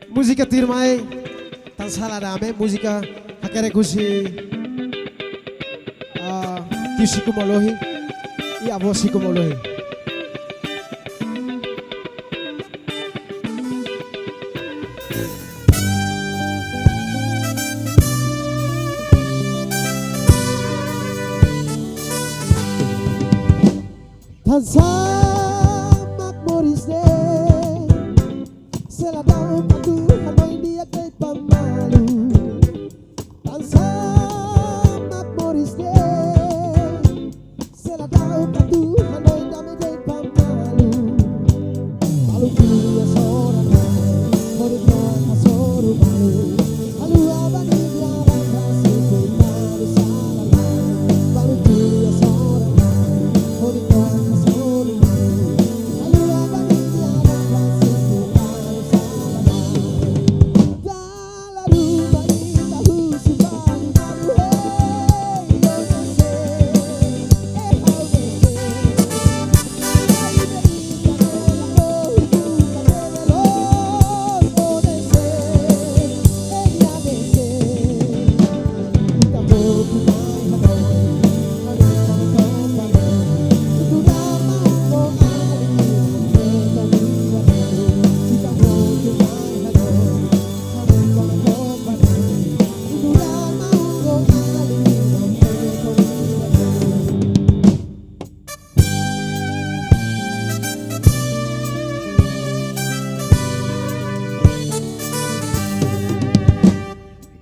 Musika tirmai tan salah dame musika hakare kusi tisiku molohi I avosiku molohi. Tan samak morisne seladau patu hanoi dia kay pamalu. Tan samak morisne seladau patu hanoi dami kay pamalu. Malu dia seorang mori kota soru malu. Halu abang dia kasih malu salah. Malu dia seorang mori kota soru malu. Halu abang dia kasih malu salah. Dalam rumah ini tahu sumpah malu. Hey, don't say, how they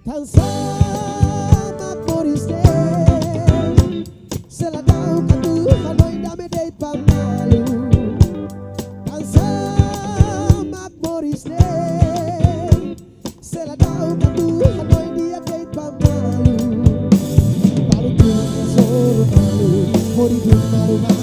Tan samak morisne seladau patu hanoi dame dey pamalu. Tan samak morisne seladau patu hanoi dia dey pamalu. Malu tu soru malu, mori tu malu.